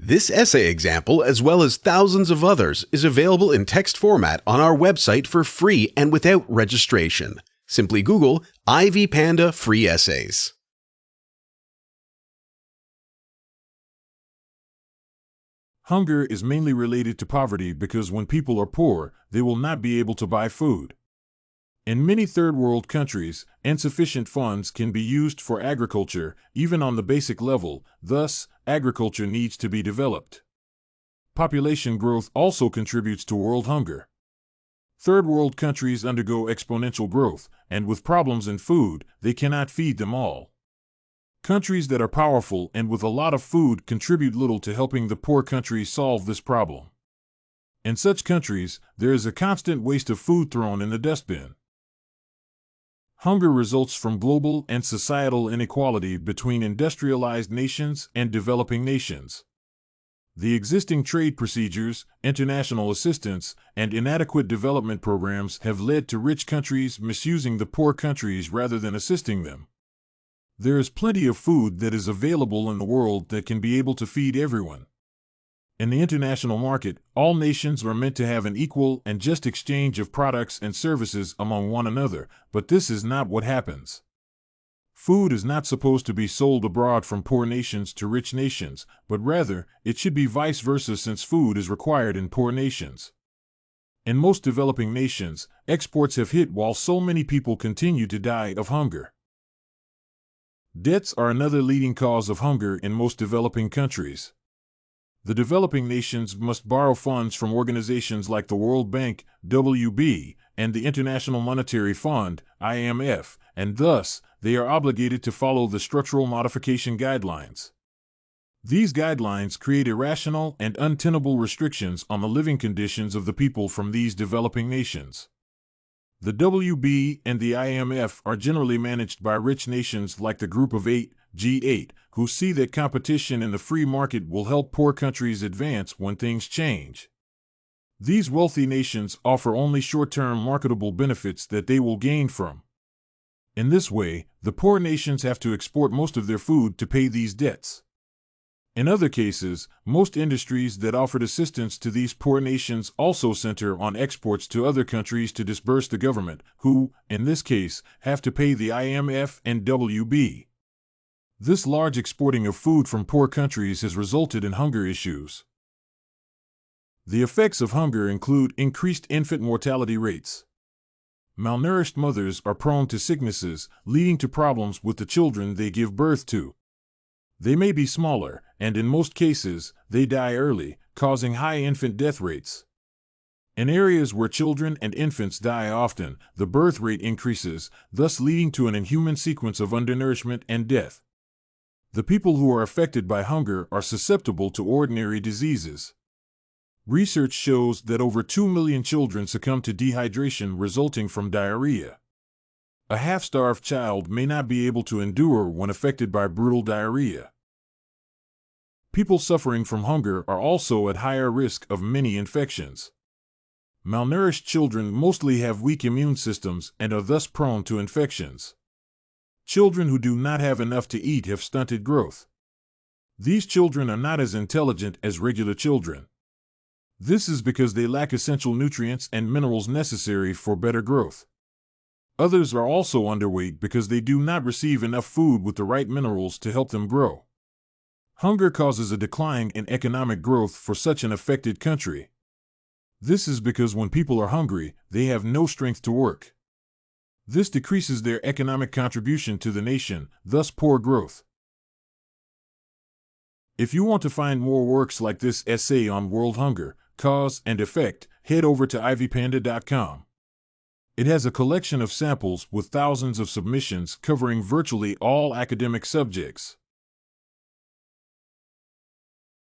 This essay example, as well as thousands of others, is available in text format on our website for free and without registration. Simply Google Ivy Panda Free Essays. Hunger is mainly related to poverty because when people are poor, they will not be able to buy food. In many third-world countries, insufficient funds can be used for agriculture, even on the basic level, thus, agriculture needs to be developed. Population growth also contributes to world hunger. Third-world countries undergo exponential growth, and with problems in food, they cannot feed them all. Countries that are powerful and with a lot of food contribute little to helping the poor countries solve this problem. In such countries, there is a constant waste of food thrown in the dustbin. Hunger results from global and societal inequality between industrialized nations and developing nations. The existing trade procedures, international assistance, and inadequate development programs have led to rich countries misusing the poor countries rather than assisting them. There is plenty of food that is available in the world that can be able to feed everyone. In the international market, all nations are meant to have an equal and just exchange of products and services among one another, but this is not what happens. Food is not supposed to be sold abroad from poor nations to rich nations, but rather, it should be vice versa since food is required in poor nations. In most developing nations, exports have hit while so many people continue to die of hunger. Debts are another leading cause of hunger in most developing countries. The developing nations must borrow funds from organizations like the World Bank, WB, and the International Monetary Fund, IMF, and thus, they are obligated to follow the Structural Modification Guidelines. These guidelines create irrational and untenable restrictions on the living conditions of the people from these developing nations. The WB and the IMF are generally managed by rich nations like the Group of Eight, G8, who see that competition in the free market will help poor countries advance when things change. These wealthy nations offer only short-term marketable benefits that they will gain from. In this way, the poor nations have to export most of their food to pay these debts. In other cases, most industries that offered assistance to these poor nations also center on exports to other countries to disburse the government, who, in this case, have to pay the IMF and WB. This large exporting of food from poor countries has resulted in hunger issues. The effects of hunger include increased infant mortality rates. Malnourished mothers are prone to sicknesses, leading to problems with the children they give birth to. They may be smaller, and in most cases, they die early, causing high infant death rates. In areas where children and infants die often, the birth rate increases, thus leading to an inhuman sequence of undernourishment and death. The people who are affected by hunger are susceptible to ordinary diseases. Research shows that over 2 million children succumb to dehydration resulting from diarrhea. A half-starved child may not be able to endure when affected by brutal diarrhea. People suffering from hunger are also at higher risk of many infections. Malnourished children mostly have weak immune systems and are thus prone to infections. Children who do not have enough to eat have stunted growth. These children are not as intelligent as regular children. This is because they lack essential nutrients and minerals necessary for better growth. Others are also underweight because they do not receive enough food with the right minerals to help them grow. Hunger causes a decline in economic growth for such an affected country. This is because when people are hungry, they have no strength to work. This decreases their economic contribution to the nation, thus poor growth. If you want to find more works like this essay on world hunger, cause and effect, head over to ivypanda.com. It has a collection of samples with thousands of submissions covering virtually all academic subjects.